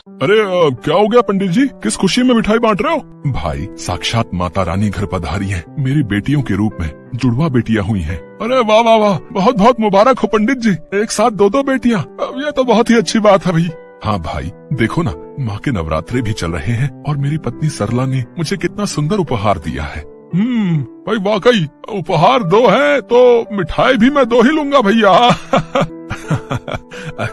अरे क्या हो गया पंडित जी, किस खुशी में मिठाई बांट रहे हो? भाई साक्षात माता रानी घर पधारी हैं, मेरी बेटियों के रूप में जुड़वा बेटियां हुई हैं। अरे वाह वाह वाह, बहुत बहुत मुबारक हो पंडित जी, एक साथ दो बेटियां, ये तो बहुत ही अच्छी बात है भाई। हाँ भाई देखो ना, माँ के नवरात्रे भी चल रहे हैं और मेरी पत्नी सरला ने मुझे कितना सुंदर उपहार दिया है। भाई वाकई उपहार 2 है तो मिठाई भी मैं 2 ही लूंगा भैया।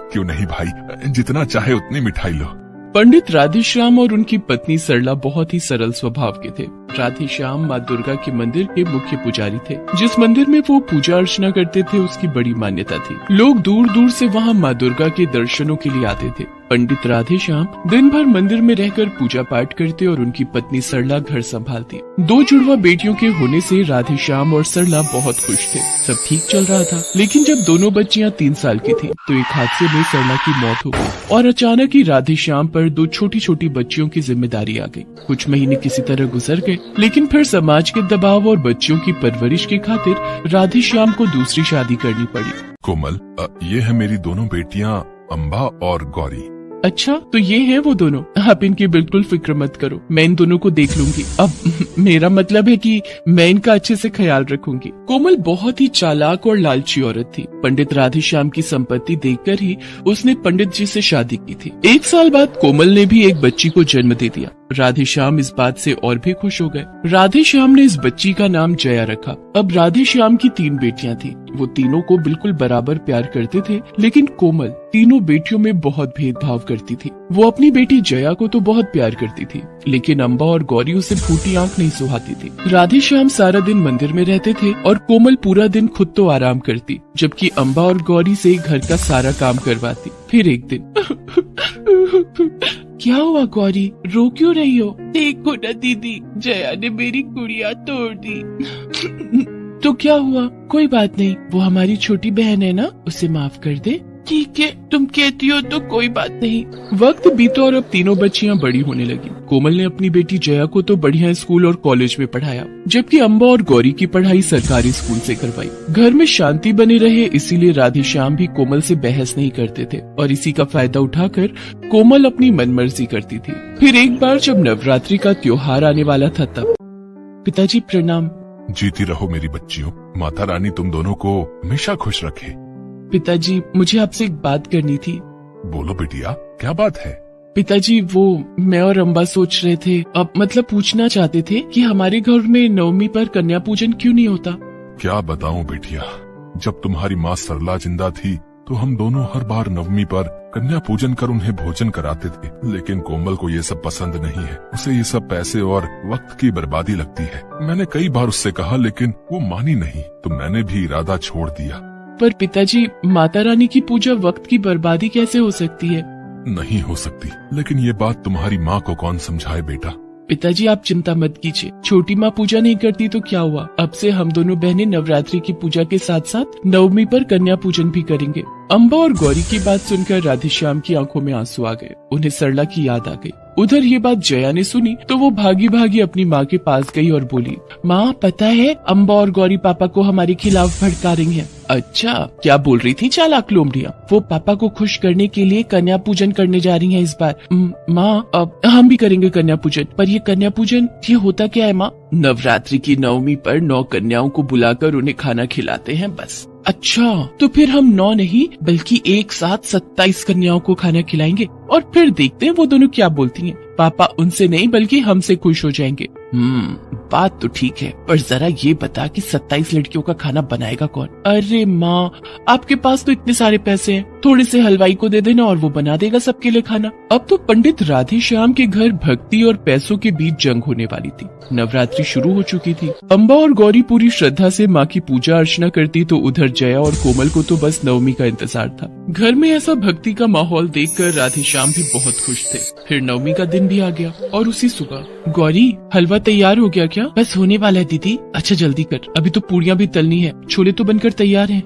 क्यों नहीं भाई, जितना चाहे उतनी मिठाई लो। पंडित राधेश्याम और उनकी पत्नी सरला बहुत ही सरल स्वभाव के थे। राधेश्याम माँ दुर्गा के मंदिर के मुख्य पुजारी थे। जिस मंदिर में वो पूजा अर्चना करते थे उसकी बड़ी मान्यता थी। लोग दूर दूर से वहाँ माँ दुर्गा के दर्शनों के लिए आते थे। पंडित राधेश्याम दिन भर मंदिर में रहकर पूजा पाठ करते और उनकी पत्नी सरला घर संभालती। 2 जुड़वा बेटियों के होने से राधेश्याम और सरला बहुत खुश थे। सब ठीक चल रहा था, लेकिन जब दोनों बच्चियां 3 साल की थी तो एक हादसे में सरला की मौत हो गई और अचानक ही राधेश्याम पर 2 छोटी छोटी बच्चियों की जिम्मेदारी आ गई। कुछ महीने किसी तरह गुजर गए, लेकिन फिर समाज के दबाव और बच्चियों की परवरिश की खातिर राधेश्याम को दूसरी शादी करनी पड़ी। कोमल, ये है मेरी दोनों बेटियां अम्बा और गौरी। अच्छा, तो ये हैं वो दोनों। आप इनकी बिल्कुल फिक्र मत करो, मैं इन दोनों को देख लूंगी। अब मेरा मतलब है कि मैं इनका अच्छे से ख्याल रखूंगी। कोमल बहुत ही चालाक और लालची औरत थी। पंडित राधेश्याम की संपत्ति देखकर ही उसने पंडित जी से शादी की थी। 1 साल बाद कोमल ने भी एक बच्ची को जन्म दे दिया। राधेश्याम इस बात से और भी खुश हो गए। राधेश्याम ने इस बच्ची का नाम जया रखा। अब राधेश्याम की 3 बेटियां थी। वो तीनों को बिल्कुल बराबर प्यार करते थे, लेकिन कोमल तीनों बेटियों में बहुत भेदभाव करती थी। वो अपनी बेटी जया को तो बहुत प्यार करती थी, लेकिन अम्बा और गौरी उसे फूटी आंख नहीं सुहाती थी। राधेश्याम सारा दिन मंदिर में रहते थे और कोमल पूरा दिन खुद तो आराम करती, जबकि अम्बा और गौरी से घर का सारा काम करवाती। फिर एक दिन क्या हुआ गौरी, रो क्यों रही हो? देखो ना दीदी, जया ने मेरी गुड़िया तोड़ दी। तो क्या हुआ? कोई बात नहीं, वो हमारी छोटी बहन है ना, उसे माफ कर दे। ठीक है, तुम कहती हो तो कोई बात नहीं। वक्त बीता और अब तीनों बच्चियां बड़ी होने लगी। कोमल ने अपनी बेटी जया को तो बढ़िया स्कूल और कॉलेज में पढ़ाया, जबकि अम्बा और गौरी की पढ़ाई सरकारी स्कूल से करवाई। घर में शांति बनी रहे, इसीलिए राधेश्याम भी कोमल से बहस नहीं करते थे और इसी का फायदा उठाकर कोमल अपनी मनमर्जी करती थी। फिर एक बार जब नवरात्रि का त्योहार आने वाला था तब। पिताजी प्रणाम। जीती रहो मेरी बच्चियों, माता रानी तुम दोनों को हमेशा खुश रखे। पिताजी, मुझे आपसे एक बात करनी थी। बोलो बेटिया, क्या बात है? पिताजी, वो मैं और अम्बा सोच रहे थे, अब मतलब पूछना चाहते थे कि हमारे घर में नवमी पर कन्या पूजन क्यों नहीं होता? क्या बताऊं बेटिया, जब तुम्हारी माँ सरला जिंदा थी तो हम दोनों हर बार नवमी पर कन्या पूजन कर उन्हें भोजन कराते थे, लेकिन कोमल को ये सब पसंद नहीं है। उसे ये सब पैसे और वक्त की बर्बादी लगती है। मैंने कई बार उससे कहा, लेकिन वो मानी नहीं, तो मैंने भी इरादा छोड़ दिया। पर पिताजी, माता रानी की पूजा वक्त की बर्बादी कैसे हो सकती है? नहीं हो सकती, लेकिन ये बात तुम्हारी माँ को कौन समझाए बेटा। पिताजी, आप चिंता मत कीजिए, छोटी माँ पूजा नहीं करती तो क्या हुआ, अब से हम दोनों बहनें नवरात्रि की पूजा के साथ साथ नवमी पर कन्या पूजन भी करेंगे। अम्बा और गौरी की बात सुनकर राधेश्याम की आंखों में आंसू आ गए। उन्हें सरला की याद आ गई। उधर ये बात जया ने सुनी तो वो भागी भागी अपनी माँ के पास गई और बोली, माँ पता है अम्बा और गौरी पापा को हमारे खिलाफ भड़का रही हैं। अच्छा, क्या बोल रही थी चालाक लोमड़ियाँ? वो पापा को खुश करने के लिए कन्या पूजन करने जा रही हैं इस बार। माँ, अब हम भी करेंगे कन्या पूजन, पर ये कन्या पूजन ये होता क्या है माँ? नवरात्रि की नवमी पर 9 कन्याओं को बुलाकर उन्हें खाना खिलाते हैं बस। अच्छा, तो फिर हम 9 नहीं बल्कि एक साथ 27 कन्याओं को खाना खिलाएंगे और फिर देखते हैं वो दोनों क्या बोलती हैं। पापा उनसे नहीं बल्कि हमसे खुश हो जाएंगे। बात तो ठीक है, पर जरा ये बता कि 27 लड़कियों का खाना बनाएगा कौन? अरे माँ, आपके पास तो इतने सारे पैसे हैं, थोड़े से हलवाई को दे देना और वो बना देगा सबके लिए खाना। अब तो पंडित राधेश्याम के घर भक्ति और पैसों के बीच जंग होने वाली थी। नवरात्रि शुरू हो चुकी थी। अम्बा और गौरी पूरी श्रद्धा से माँ की पूजा अर्चना करती तो उधर जया और कोमल को तो बस नवमी का इंतजार था। घर में ऐसा भक्ति का माहौल देखकर राधेश्याम भी बहुत खुश थे। फिर नवमी का दिन भी आ गया और उसी सुबह, गौरी हलवा तैयार हो गया क्या? बस होने वाला है दीदी। अच्छा जल्दी कर, अभी तो पूरियां भी तलनी है, छोले तो बनकर तैयार हैं।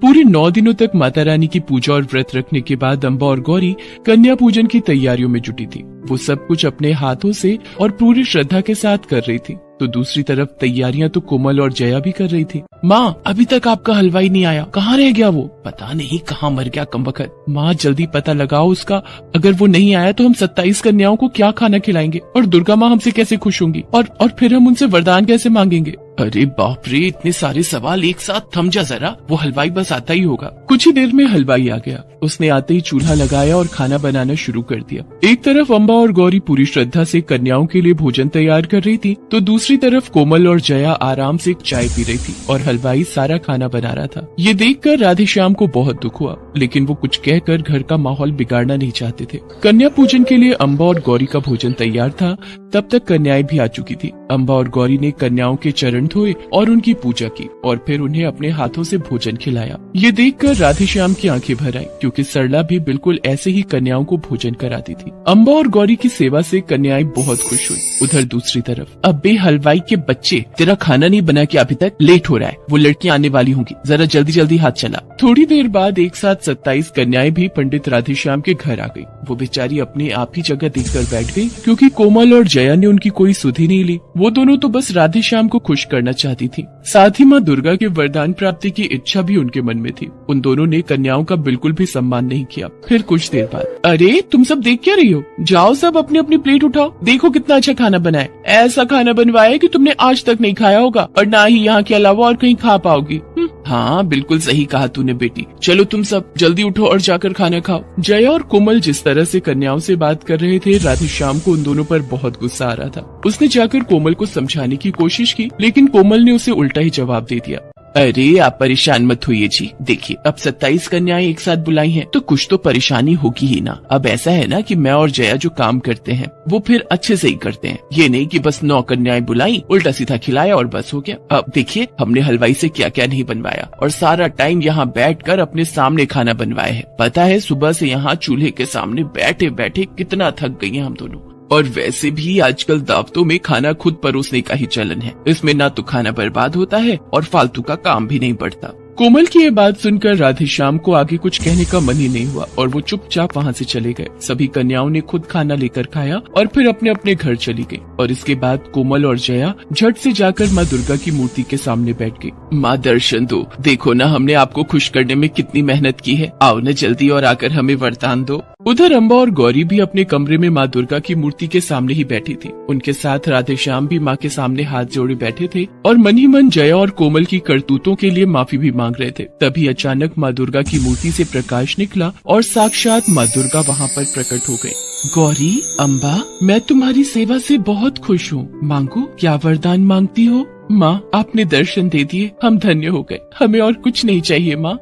पूरे 9 दिनों तक माता रानी की पूजा और व्रत रखने के बाद अम्बा और गौरी कन्या पूजन की तैयारियों में जुटी थी। वो सब कुछ अपने हाथों से और पूरी श्रद्धा के साथ कर रही थी। तो दूसरी तरफ तैयारियां तो कोमल और जया भी कर रही थी। माँ, अभी तक आपका हलवाई नहीं आया, कहाँ रह गया वो? पता नहीं कहाँ मर गया कमबख्त। माँ, जल्दी पता लगाओ उसका। अगर वो नहीं आया तो हम 27 कन्याओं को क्या खाना खिलाएंगे, और दुर्गा माँ हमसे कैसे खुश होंगी, और फिर हम उनसे वरदान कैसे मांगेंगे? अरे बाप रे, इतने सारे सवाल एक साथ, थम जा जरा, वो हलवाई बस आता ही होगा। कुछ ही देर में हलवाई आ गया। उसने आते ही चूल्हा लगाया और खाना बनाना शुरू कर दिया। एक तरफ अम्बा और गौरी पूरी श्रद्धा से कन्याओं के लिए भोजन तैयार कर रही थी, तो दूसरी तरफ कोमल और जया आराम से चाय पी रही थी और हलवाई सारा खाना बना रहा था। ये देखकर राधेश्याम को बहुत दुख हुआ, लेकिन वो कुछ कहकर घर का माहौल बिगाड़ना नहीं चाहते थे। कन्या पूजन के लिए अम्बा और गौरी का भोजन तैयार था। तब तक कन्याएं भी आ चुकी थी। अम्बा और गौरी ने कन्याओं के चरण धोए और उनकी पूजा की, और फिर उन्हें अपने हाथों से भोजन खिलाया। ये देखकर राधेश्याम की आंखें भर आई, क्योंकि सरला भी बिल्कुल ऐसे ही कन्याओं को भोजन कराती थी। अम्बा और गौरी की सेवा से कन्याएं बहुत खुश हुई। उधर दूसरी तरफ, अबे हलवाई के बच्चे, तेरा खाना नहीं बना क्या अभी तक? लेट हो रहा है, वो लड़कियां आने वाली होंगी, जरा जल्दी जल्दी हाथ चला। थोड़ी देर बाद एक साथ 27 कन्याएं भी पंडित राधेश्याम के घर आ गई। वो बेचारी अपने आप ही जगह देखकर बैठ गई, क्योंकि कोमल और जया ने उनकी कोई सुध ही नहीं ली। वो दोनों तो बस राधेश्याम को खुश करना चाहती थी। साथ ही माँ दुर्गा के वरदान प्राप्ति की इच्छा भी उनके मन में थी। उन दोनों ने कन्याओं का बिल्कुल भी सम्मान नहीं किया। फिर कुछ देर बाद, अरे तुम सब देख क्या रही हो? जाओ सब अपनी अपनी प्लेट उठाओ, देखो कितना अच्छा खाना बना है। ऐसा खाना बनवाया कि तुमने आज तक नहीं खाया होगा, और ना ही यहाँ के अलावा और कहीं खा पाओगी। हाँ, बिल्कुल सही कहा तूने बेटी। चलो तुम सब जल्दी उठो और जाकर खाना खाओ। जया और कोमल जिस तरह से कन्याओं से बात कर रहे थे, राधेश्याम को उन दोनों पर बहुत गुस्सा आ रहा था। उसने जाकर कोमल को समझाने की कोशिश की, लेकिन कोमल ने उसे उल्टा ही जवाब दे दिया। अरे आप परेशान मत होइए जी, देखिए अब 27 कन्याएं एक साथ बुलाई हैं, तो कुछ तो परेशानी होगी ही ना। अब ऐसा है ना कि मैं और जया जो काम करते हैं वो फिर अच्छे से ही करते हैं। ये नहीं कि बस 9 कन्याएं बुलाई, उल्टा सीधा खिलाया और बस हो गया। अब देखिए हमने हलवाई से क्या क्या नहीं बनवाया, और सारा टाइम यहाँ बैठकर अपने सामने खाना बनवाया है। पता है सुबह से यहाँ चूल्हे के सामने बैठे बैठे कितना थक गई हैं हम दोनों। और वैसे भी आजकल दावतों में खाना खुद परोसने का ही चलन है। इसमें ना तो खाना बर्बाद होता है और फालतू का काम भी नहीं बढ़ता। कोमल की ये बात सुनकर राधेश्याम को आगे कुछ कहने का मन ही नहीं हुआ, और वो चुपचाप वहाँ से चले गए। सभी कन्याओं ने खुद खाना लेकर खाया और फिर अपने अपने घर चली गई। और इसके बाद कोमल और जया झट से जाकर माँ दुर्गा की मूर्ति के सामने बैठ गई। माँ दर्शन दो, देखो ना हमने आपको खुश करने में कितनी मेहनत की है, आओ न जल्दी और आकर हमें वरदान दो। उधर अम्बा और गौरी भी अपने कमरे में माँ दुर्गा की मूर्ति के सामने ही बैठी थी। उनके साथ राधेश्याम भी माँ के सामने हाथ जोड़े बैठे थे और मन ही मन जया और कोमल की करतूतों के लिए माफी भी मांग रहे थे। तभी अचानक माँ दुर्गा की मूर्ति से प्रकाश निकला और साक्षात माँ दुर्गा वहाँ पर प्रकट हो गई। गौरी, अम्बा, मैं तुम्हारी सेवा से बहुत खुश हूँ। मांगो, क्या वरदान मांगती हो? माँ, आपने दर्शन दे दिए, हम धन्य हो गए, हमें और कुछ नहीं चाहिए माँ।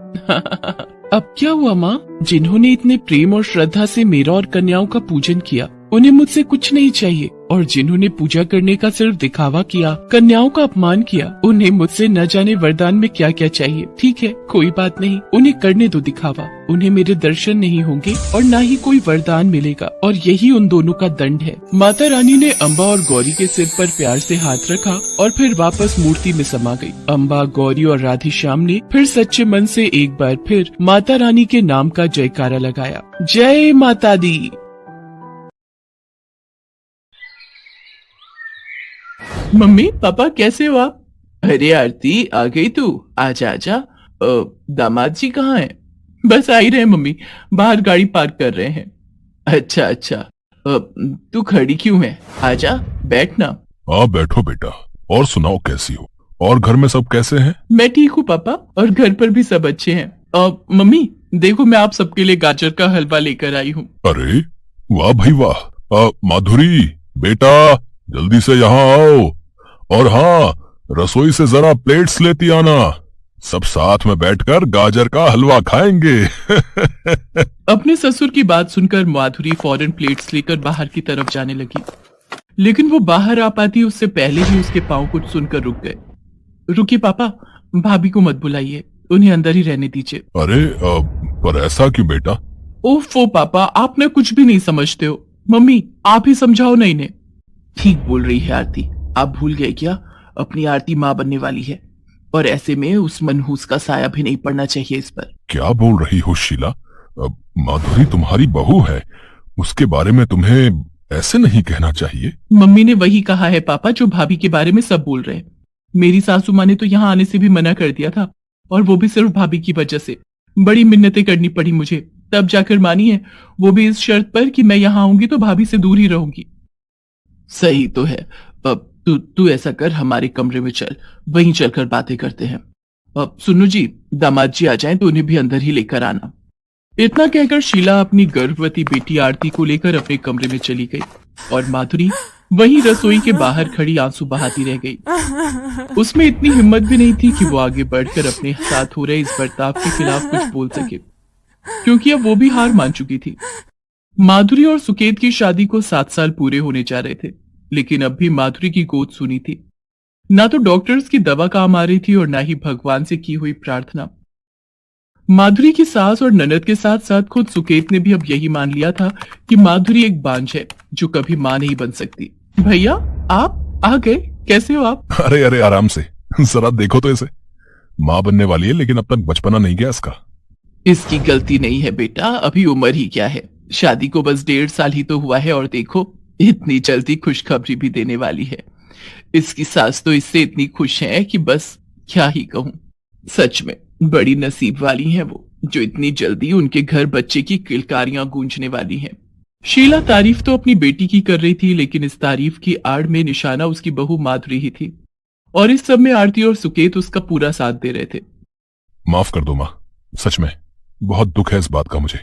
अब क्या हुआ माँ? जिन्होंने इतने प्रेम और श्रद्धा से मेरा और कन्याओं का पूजन किया, उन्हें मुझसे कुछ नहीं चाहिए, और जिन्होंने पूजा करने का सिर्फ दिखावा किया, कन्याओं का अपमान किया, उन्हें मुझसे न जाने वरदान में क्या क्या चाहिए। ठीक है, कोई बात नहीं, उन्हें करने दो दिखावा। उन्हें मेरे दर्शन नहीं होंगे और न ही कोई वरदान मिलेगा, और यही उन दोनों का दंड है। माता रानी ने अम्बा और गौरी के सिर पर प्यार से हाथ रखा और फिर वापस मूर्ति में समा गई। अम्बा, गौरी और राधेश्याम ने फिर सच्चे मन से एक बार फिर माता रानी के नाम का जयकारा लगाया। जय माता दी। मम्मी, पापा कैसे हो आप? अरे आरती, आ गई तू? आजा आजा। दामाद जी कहाँ हैं? बस आ ही रहे मम्मी, बाहर गाड़ी पार्क कर रहे हैं। अच्छा अच्छा, तू खड़ी क्यों है? आजा, बैठ ना। हाँ बैठो बेटा। और सुनाओ कैसी हो? और घर में सब कैसे हैं? मैं ठीक हूँ पापा, और घर पर भी सब अच्छे हैं। मम्मी देखो, मैं आप सबके लिए गाजर का हलवा लेकर आई हूँ। अरे वाह भाई वाह। माधुरी बेटा, जल्दी से यहाँ आओ, और हाँ, रसोई से जरा प्लेट्स लेती आना, सब साथ में बैठकर गाजर का हलवा खाएंगे। अपने ससुर की बात सुनकर माधुरी फौरन प्लेट्स लेकर बाहर की तरफ जाने लगी, लेकिन वो बाहर आ पाती उससे पहले ही उसके पांव कुछ सुनकर रुक गए। रुकिए पापा, भाभी को मत बुलाइए, उन्हें अंदर ही रहने दीजिए। अरे पर ऐसा क्यों बेटा? ओफो पापा, आप ना कुछ भी नहीं समझते हो। मम्मी, आप ही समझाओ ना इन्हें। ठीक बोल रही है आरती, आप भूल गए क्या? अपनी आरती माँ बनने वाली है, और ऐसे में उस मनहूस का साया भी नहीं पड़ना चाहिए इस पर। क्या बोल रही हो शीला? माधुरी तुम्हारी बहू है, उसके बारे में तुम्हें ऐसे नहीं कहना चाहिए। मम्मी ने वही कहा है पापा जो भाभी के बारे में सब बोल रहे हैं। मेरी सासू माँ ने तो यहाँ आने से भी मना कर दिया था, और वो भी सिर्फ भाभी की वजह से। बड़ी मिन्नतें करनी पड़ी मुझे, तब जाकर मानी है, वो भी इस शर्त पर कि मैं यहाँ आऊंगी तो भाभी से दूर ही रहूंगी। सही तो है। अब तू ऐसा कर, हमारे कमरे में चल, वहीं चलकर बातें करते हैं। अब सुनो जी, दामाद जी आ जाएं तो उन्हें भी अंदर ही लेकर आना। इतना कहकर शीला अपनी गर्भवती बेटी आरती को लेकर अपने कमरे में चली गई, और माधुरी वहीं रसोई के बाहर खड़ी आंसू बहाती रह गई। उसमें इतनी हिम्मत भी नहीं थी कि वो आगे बढ़कर अपने साथ हो रहे इस बर्ताव के खिलाफ कुछ बोल सके, क्योंकि अब वो भी हार मान चुकी थी। माधुरी और सुकेत की शादी को 7 साल पूरे होने जा रहे थे, लेकिन अब भी माधुरी की गोद सुनी थी। ना तो डॉक्टर्स की दवा काम आ रही थी और ना ही भगवान से की हुई प्रार्थना। माधुरी की सास और ननद के साथ साथ खुद सुकेत ने भी अब यही मान लिया था कि माधुरी एक बांझ है जो कभी मां नहीं बन सकती। भैया, आप आ गए, कैसे हो आप? अरे अरे आराम से, जरा देखो तो इसे, माँ बनने वाली है लेकिन अब तक बचपना नहीं गया इसका। इसकी गलती नहीं है बेटा, अभी उम्र ही क्या है, शादी को बस 1.5 साल ही तो हुआ है, और देखो इतनी जल्दी खुशखबरी भी देने वाली है। इसकी सास तो इससे इतनी खुश है कि बस क्या ही कहूं। सच में बड़ी नसीब वाली हैं वो, जो इतनी जल्दी उनके घर बच्चे की किलकारियां गूंजने वाली हैं। शीला तारीफ तो अपनी बेटी की कर रही थी, लेकिन इस तारीफ की आड़ में निशाना उसकी बहू माधुरी ही थी, और इस सब में आरती और सुकेत उसका पूरा साथ दे रहे थे। माफ कर दो माँ, सच में बहुत दुख है इस बात का मुझे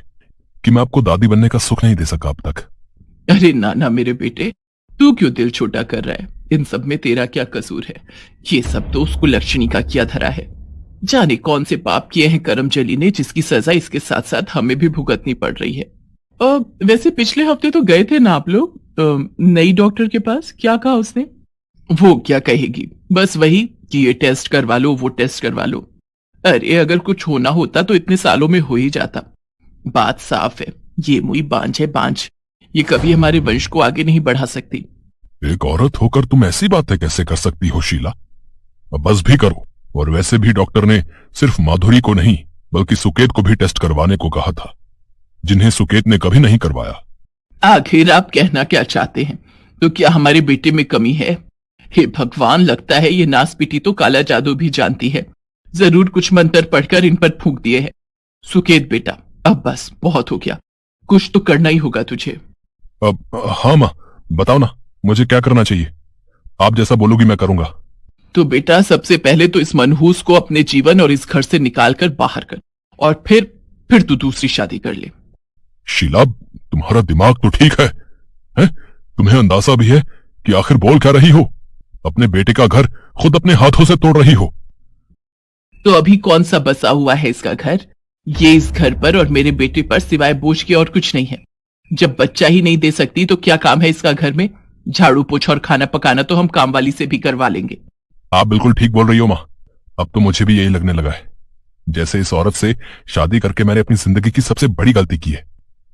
कि मैं आपको दादी बनने का सुख नहीं दे सका अब तक। अरे नाना मेरे बेटे, तू क्यों दिल छोटा कर रहा है? इन सब में तेरा क्या कसूर है? ये सब तो उसको लक्ष्मी का किया धरा है। जाने कौन से पाप किए हैं करमजली ने, जिसकी सजा इसके साथ साथ हमें भी भुगतनी पड़ रही है। वैसे पिछले हफ्ते तो गए थे ना आप लोग नई डॉक्टर के पास, क्या कहा उसने? वो क्या कहेगी, बस वही कि ये टेस्ट करवा लो, वो टेस्ट करवा लो। अरे अगर कुछ होना होता तो इतने सालों में हो ही जाता। बात साफ है, ये मुई बांझ है, बांझ। ये कभी हमारे वंश को आगे नहीं बढ़ा सकती। एक औरत होकर तुम ऐसी बातें कैसे कर सकती हो शीला? अब बस भी करो। और वैसे भी डॉक्टर ने सिर्फ माधुरी को नहीं बल्कि सुकेत को भी टेस्ट करवाने को कहा था, जिन्हें सुकेत ने कभी नहीं करवाया। आखिर आप कहना क्या चाहते हैं? तो क्या हमारे बेटे में कमी है? हे भगवान, लगता है ये नासपीटी तो काला जादू भी जानती है। जरूर कुछ मंत्र पढ़कर इन पर फूंक दिए हैं। सुकेत बेटा, अब बस बहुत हो गया, कुछ तो करना ही होगा तुझे। अब हाँ माँ, बताओ ना मुझे क्या करना चाहिए। आप जैसा बोलोगी मैं करूंगा। तो बेटा सबसे पहले तो इस मनहूस को अपने जीवन और इस घर से निकालकर बाहर कर, और फिर तू दूसरी शादी कर ले। शीला, तुम्हारा दिमाग तो ठीक है? तुम्हें अंदाजा भी है कि आखिर बोल क्या रही हो? अपने बेटे का घर खुद अपने हाथों से तोड़ रही हो। तो अभी कौन सा बसा हुआ है इसका घर? ये इस घर पर और मेरे बेटे पर सिवाय बोझ के और कुछ नहीं है। जब बच्चा ही नहीं दे सकती तो क्या काम है इसका घर में? झाड़ू पोछा और खाना पकाना तो हम काम वाली से भी करवा लेंगे। आप बिल्कुल ठीक बोल रही हो माँ। अब तो मुझे भी यही लगने लगा है, जैसे इस औरत से शादी करके मैंने अपनी जिंदगी की सबसे बड़ी गलती की है।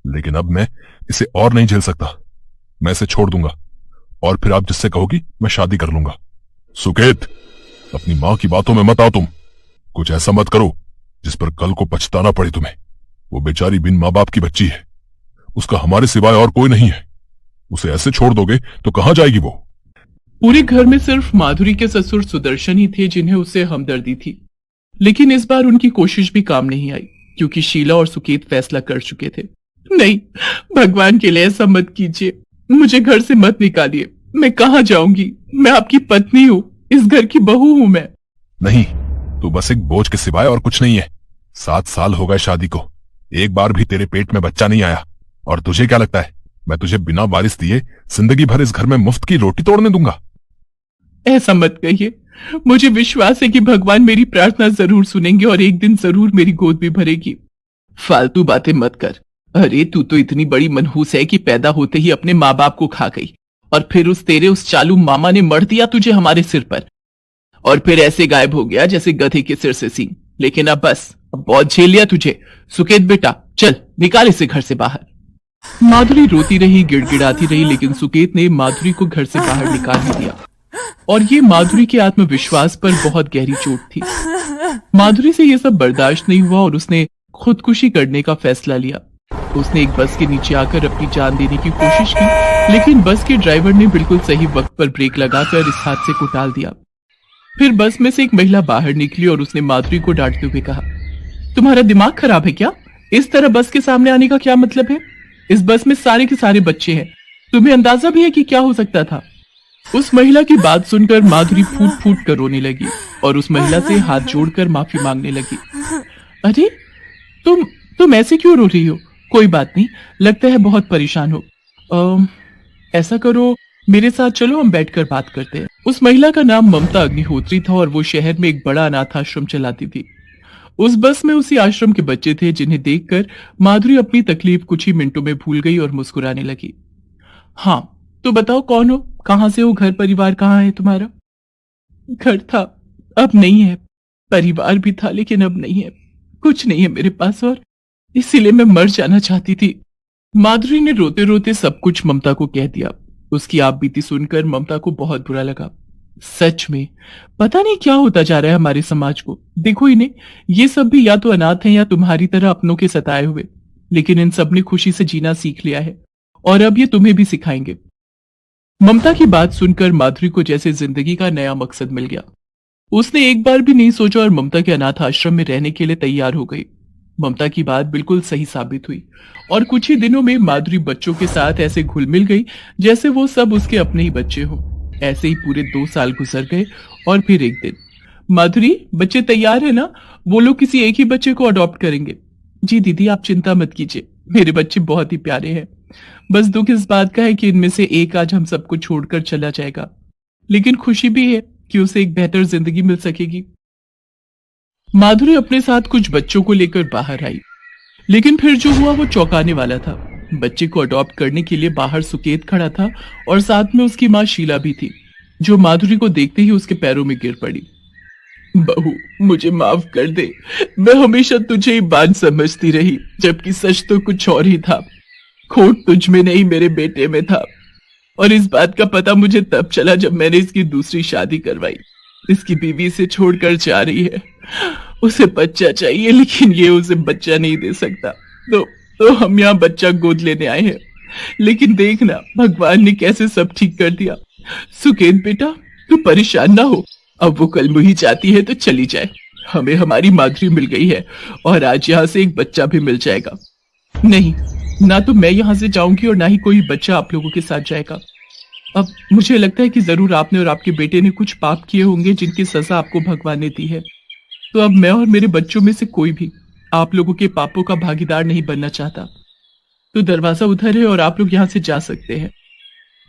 लेकिन अब मैं इसे और नहीं झेल सकता। मैं इसे छोड़ दूंगा और फिर आप जिससे कहोगी मैं शादी कर लूंगा। सुकेत, अपनी माँ की बातों में मत आओ तुम। कुछ ऐसा मत करो जिस पर कल को पछताना पड़े तुम्हें। वो बेचारी बिन माँ बाप की बच्ची है, उसका हमारे सिवाय और कोई नहीं है। उसे ऐसे छोड़ दोगे तो कहां जाएगी वो? पूरे घर में सिर्फ माधुरी के ससुर सुदर्शन ही थे जिन्हें उससे हमदर्दी थी, लेकिन इस बार उनकी कोशिश भी काम नहीं आई, क्योंकि शीला और सुकेत फैसला कर चुके थे। नहीं, भगवान के लिए ऐसा मत कीजिए, मुझे घर से मत निकालिए। मैं कहां जाऊंगी? मैं आपकी पत्नी हूँ, इस घर की बहू हूँ मैं। नहीं, तू बस एक बोझ के सिवाय और कुछ नहीं है। 7 साल हो गए शादी को, एक बार भी तेरे पेट में बच्चा नहीं आया। और तुझे क्या लगता है मैं तुझे बिना वारिस दिए जिंदगी भर इस घर में मुफ्त की रोटी तोड़ने दूंगा? ऐसा मत कहिए, मुझे विश्वास है कि भगवान मेरी प्रार्थना जरूर सुनेंगे और एक दिन जरूर मेरी गोद भी भरेगी। फालतू बातें मत कर। अरे तू तो इतनी बड़ी मनहूस है कि पैदा होते ही अपने माँ बाप को खा गई, और फिर उस चालू मामा ने मर दिया तुझे हमारे सिर पर, और फिर ऐसे गायब हो गया जैसे गधे के सिर से सींग। लेकिन अब बस, अब बहुत झेल लिया तुझे। सुकेत बेटा, चल निकाल इसे घर से बाहर। माधुरी रोती रही, गिड़गिड़ाती रही, लेकिन सुकेत ने माधुरी को घर से बाहर निकाल ही दिया, और ये माधुरी के आत्मविश्वास पर बहुत गहरी चोट थी। माधुरी से यह सब बर्दाश्त नहीं हुआ और उसने खुदकुशी करने का फैसला लिया। उसने एक बस के नीचे आकर अपनी जान देने की कोशिश की, लेकिन बस के ड्राइवर ने बिल्कुल सही वक्त पर ब्रेक लगाकर इस हादसे को टाल दिया। फिर बस में से एक महिला बाहर निकली और उसने माधुरी को डांटते हुए कहा, तुम्हारा दिमाग खराब है क्या? इस तरह बस के सामने आने का क्या मतलब है? इस बस में सारे के सारे बच्चे हैं, तुम्हें अंदाजा भी है कि क्या हो सकता था? उस महिला की बात सुनकर माधुरी फूट फूट कर रोने लगी और उस महिला से हाथ जोड़कर माफी मांगने लगी। अरे तुम ऐसे क्यों रो रही हो? कोई बात नहीं, लगता है बहुत परेशान हो। ऐसा करो, मेरे साथ चलो, हम बैठकर बात करते हैं। उस महिला का नाम ममता अग्निहोत्री था और वो शहर में एक बड़ा अनाथ आश्रम चलाती थी। उस बस में उसी आश्रम के बच्चे थे जिन्हें देखकर माधुरी अपनी तकलीफ कुछ ही मिनटों में भूल गई और मुस्कुराने लगी। हाँ, तो बताओ कौन हो, कहां से हो, घर परिवार कहाँ है तुम्हारा? घर था, अब नहीं है। परिवार भी था, लेकिन अब नहीं है। कुछ नहीं है मेरे पास और इसीलिए मैं मर जाना चाहती थी। माधुरी ने रोते रोते सब कुछ ममता को कह दिया। उसकी आप बीती सुनकर ममता को बहुत बुरा लगा। सच में पता नहीं क्या होता जा रहा है हमारे समाज को। देखो इन्हें, ये सब भी या तो अनाथ हैं या तुम्हारी तरह अपनों के सताए हुए, लेकिन इन सब ने खुशी से जीना सीख लिया है और अब ये तुम्हें भी सिखाएंगे। ममता की बात सुनकर माधुरी को जैसे जिंदगी का नया मकसद मिल गया। उसने एक बार भी नहीं सोचा और ममता के अनाथ आश्रम में रहने के लिए तैयार हो गई। ममता की बात बिल्कुल सही साबित हुई और कुछ ही दिनों में माधुरी बच्चों के साथ ऐसे घुल मिल गई जैसे वो सब उसके अपने ही बच्चे हों। ऐसे ही पूरे 2 साल गुजर गए और फिर एक दिन, माधुरी बच्चे तैयार है ना? वो लोग किसी एक ही बच्चे को अडॉप्ट करेंगे। जी दीदी, आप चिंता मत कीजिए, मेरे बच्चे बहुत ही प्यारे हैं। बस दुख इस बात का है कि इनमें से एक आज हम सबको छोड़कर चला जाएगा, लेकिन खुशी भी है कि उसे एक बेहतर जिंदगी मिल सकेगी। माधुरी अपने साथ कुछ बच्चों को लेकर बाहर आई, लेकिन फिर जो हुआ वो चौंकाने वाला था। बच्चे को अडॉप्ट करने के लिए बाहर सुकेत खड़ा था और साथ में उसकी माँ शीला भी थी, जो माधुरी को देखते ही उसके पैरों में गिर पड़ी। बहू, मुझे माफ कर दे, मैं हमेशा तुझे ही बांझ समझती रही, जबकि सच तो कुछ और ही था। खोट तुझ में नहीं, मेरे बेटे में था। और इस बात का पता मुझे तब चला जब मैंने इसकी दूसरी शादी करवाई। इसकी बीवी से छोड़कर जा रही है, उसे बच्चा चाहिए, लेकिन ये उसे बच्चा नहीं दे सकता। तो हम यहाँ बच्चा गोद लेने आए हैं। लेकिन देखना, भगवान ने कैसे सब ठीक कर दिया। सुकेत बेटा, तू परेशान ना हो, अब वो कल मुही चाहती है तो चली जाए। हमें हमारी माधुरी मिल गई है और आज यहाँ से एक बच्चा भी मिल जाएगा। नहीं, ना तो मैं यहाँ से जाऊंगी और ना ही कोई बच्चा आप लोगों के साथ जाएगा। अब मुझे लगता है कि जरूर आपने और आपके बेटे ने कुछ पाप किए होंगे जिनकी सजा आपको भगवान ने दी है। तो अब मैं और मेरे बच्चों में से कोई भी आप लोगों के पापों का भागीदार नहीं बनना चाहता। तो दरवाजा उधर है और आप लोग यहाँ से जा सकते हैं।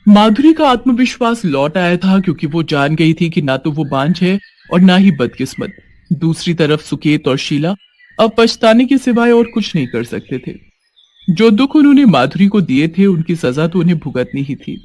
माधुरी का आत्मविश्वास लौट आया था, क्योंकि वो जान गई थी कि ना तो वो बांझ है और ना ही बदकिस्मत। दूसरी तरफ सुकेत और शीला अब पछताने के सिवाय और कुछ नहीं कर सकते थे। जो दुख उन्होंने माधुरी को दिए थे, उनकी सजा तो उन्हें भुगतनी ही थी।